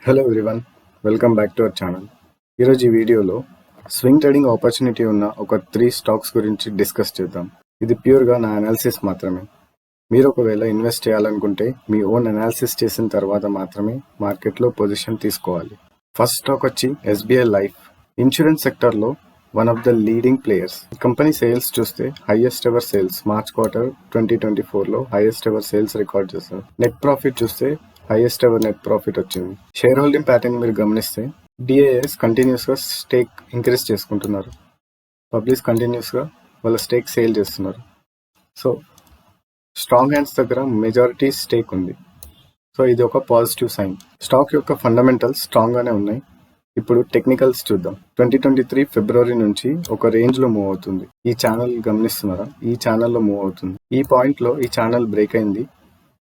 Hello everyone, welcome back to our channel. ఈరోజు ఈ వీడియోలో స్వింగ్ ట్రేడింగ్ ఆపర్చునిటీ ఉన్న ఒక 3 స్టాక్స్ గురించి డిస్కస్ చేద్దాం. ఇది ప్యూర్గా నా అనాలిసిస్ మాత్రమే. మీరు ఒకవేళ ఇన్వెస్ట్ చేయాలనుకుంటే మీ ఓన్ అనాలిసిస్ చేసిన తర్వాత మాత్రమే మార్కెట్లో పొజిషన్ తీసుకోవాలి. ఫస్ట్ స్టాక్ వచ్చి ఎస్బీఐ లైఫ్. ఇన్సూరెన్స్ సెక్టర్లో one of the leading players. Company sales చూస్తే highest ever sales March quarter 2024లో హైయెస్ట్ ఎవర్ సేల్స్ రికార్డ్ చేశారు. నెట్ ప్రాఫిట్ చూస్తే హైయెస్ట్ ఎవర్ నెట్ ప్రాఫిట్ వచ్చింది. షేర్ హోల్డింగ్ ప్యాటర్న్ మీరు గమనిస్తే డిఐఎస్ కంటిన్యూస్గా స్టేక్ ఇంక్రీజ్ చేసుకుంటున్నారు. పబ్లిక్ కంటిన్యూస్గా వాళ్ళ స్టేక్ సేల్ చేస్తున్నారు. సో స్ట్రాంగ్ హ్యాండ్స్ దగ్గర మెజారిటీ స్టేక్ ఉంది. సో ఇది ఒక పాజిటివ్ సైన్. స్టాక్ యొక్క ఫండమెంటల్స్ స్ట్రాంగ్గానే ఉన్నాయి. ఇప్పుడు టెక్నికల్స్ చూద్దాం. 2023 ఫిబ్రవరి నుంచి ఒక రేంజ్లో మూవ్ అవుతుంది. ఈ ఛానల్ గమనిస్తున్నారా? ఈ ఛానల్లో మూవ్ అవుతుంది. ఈ పాయింట్లో ఈ ఛానల్ బ్రేక్ అయింది,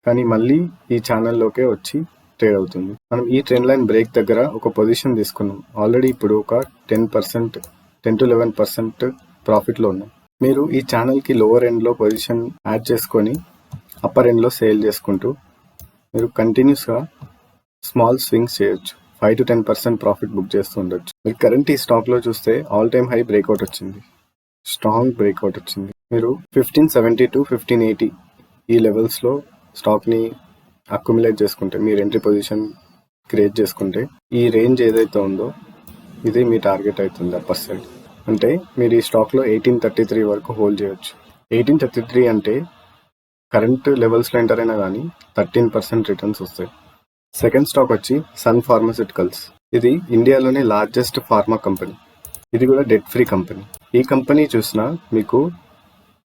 కానీ మళ్ళీ ఈ ఛానల్లోకే వచ్చి ట్రేడ్ అవుతుంది. మనం ఈ ట్రెండ్ లైన్ బ్రేక్ దగ్గర ఒక పొజిషన్ తీసుకున్నాం. ఆల్రెడీ ఇప్పుడు ఒక 10% 10 to 11% ప్రాఫిట్లో ఉన్నాం. మీరు ఈ ఛానల్కి లోవర్ ఎండ్లో పొజిషన్ యాడ్ చేసుకొని అప్పర్ ఎండ్లో సేల్ చేసుకుంటూ మీరు కంటిన్యూస్గా స్మాల్ స్వింగ్స్ చేయొచ్చు. 5 to 10% ప్రాఫిట్ బుక్ చేస్తూ ఉండొచ్చు. మీరు కరెంట్ ఈ స్టాక్లో చూస్తే ఆల్ టైమ్ హై బ్రేక్అవుట్ వచ్చింది. స్ట్రాంగ్ బ్రేక్అవుట్ వచ్చింది. మీరు 1570 to 1580 ఈ లెవెల్స్లో స్టాక్ని అక్యుములేట్ చేసుకుంటే, మీరు ఎంట్రీ పొజిషన్ క్రియేట్ చేసుకుంటే ఈ రేంజ్ ఏదైతే ఉందో ఇది మీ టార్గెట్ అవుతుంది అప్పర్ సైడ్. అంటే మీరు ఈ స్టాక్లో 1833 వరకు హోల్డ్ చేయొచ్చు. 1833 అంటే కరెంట్ లెవెల్స్లో ఎంటర్ అయినా కానీ 13% రిటర్న్స్ వస్తాయి. సెకండ్ స్టాక్ వచ్చి సన్ ఫార్మాస్యూటికల్స్. ఇది ఇండియాలోనే లార్జెస్ట్ ఫార్మా కంపెనీ. ఇది కూడా డెట్ ఫ్రీ కంపెనీ. ఈ కంపెనీ చూసినా మీకు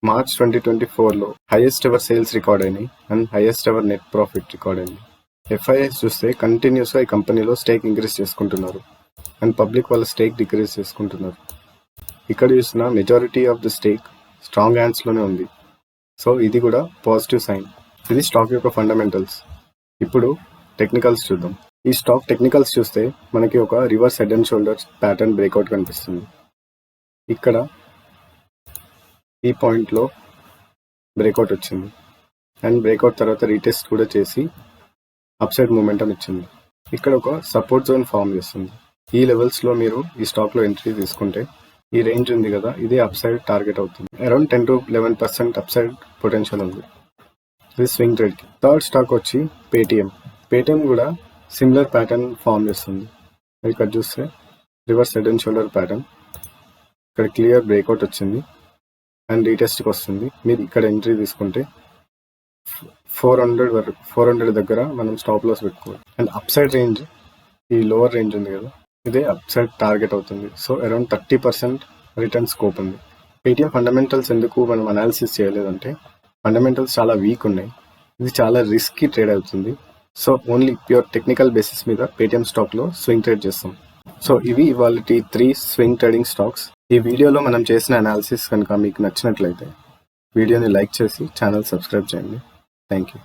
మార్చ్ 2024లో హైయెస్ట్ ఎవర్ సేల్స్ రికార్డ్ అయినాయి and highest ever net profit record అయింది. ఎఫ్ఐఎస్ చూస్తే కంటిన్యూస్గా ఈ కంపెనీలో స్టేక్ ఇంక్రీజ్ చేసుకుంటున్నారు అండ్ పబ్లిక్ వాళ్ళ స్టేక్ డిక్రీజ్ చేసుకుంటున్నారు. ఇక్కడ చూసిన majority of the stake strong హ్యాండ్స్లోనే ఉంది. సో ఇది కూడా పాజిటివ్ సైన్. ఇది స్టాక్ యొక్క ఫండమెంటల్స్. ఇప్పుడు టెక్నికల్స్ చూద్దాం. ఈ స్టాక్ టెక్నికల్స్ చూస్తే మనకి ఒక reverse head and shoulders pattern breakout కనిపిస్తుంది. ఇక్కడ ఈ పాయింట్లో బ్రేక్అవుట్ వచ్చింది అండ్ బ్రేక్అవుట్ తర్వాత రీటెస్ట్ కూడా చేసి అప్సైడ్ మూమెంటం ఇచ్చింది. ఇక్కడ ఒక సపోర్ట్ జోన్ ఫామ్ చేస్తుంది. ఈ లెవెల్స్లో మీరు ఈ స్టాక్లో ఎంట్రీ తీసుకుంటే ఈ రేంజ్ ఉంది కదా, ఇది అప్సైడ్ టార్గెట్ అవుతుంది. అరౌండ్ 10 to 11% అప్సైడ్ పొటెన్షియల్ ఉంది. ఇది స్వింగ్ ట్రేడ్కి. థర్డ్ స్టాక్ వచ్చి పేటిఎం. పేటిఎం కూడా సిమిలర్ ప్యాటర్న్ ఫామ్ చేస్తుంది. ఇక్కడ చూస్తే reverse head and shoulder pattern. ఇక్కడ క్లియర్ బ్రేక్అవుట్ వచ్చింది అండ్ రీటెస్ట్కి వస్తుంది. మీరు ఇక్కడ ఎంట్రీ తీసుకుంటే 400 దగ్గర మనం స్టాప్ లాస్ పెట్టుకోవాలి. అండ్ అప్ సైడ్ రేంజ్, ఈ లోవర్ రేంజ్ ఉంది కదా, ఇదే అప్ సైడ్ టార్గెట్ అవుతుంది. సో అరౌండ్ 30% రిటర్న్ స్కోప్ ఉంది. పేటిఎం ఫండమెంటల్స్ ఎందుకు మనం అనాలిసిస్ చేయలేదంటే ఫండమెంటల్స్ చాలా వీక్ ఉన్నాయి. ఇది చాలా రిస్కీ ట్రేడ్ అవుతుంది. So only pure technical basis మీద పేటిఎం స్టాక్లో స్వింగ్ ట్రేడ్ చేస్తాం. సో ఇవి ఇవాళ 3 స్వింగ్ ట్రేడింగ్ స్టాక్స్. ఈ వీడియోలో మనం చేసిన అనాలిసిస్ కనుక మీకు నచ్చినట్లయితే వీడియోని లైక్ చేసి ఛానల్ సబ్స్క్రైబ్ చేయండి. Thank you.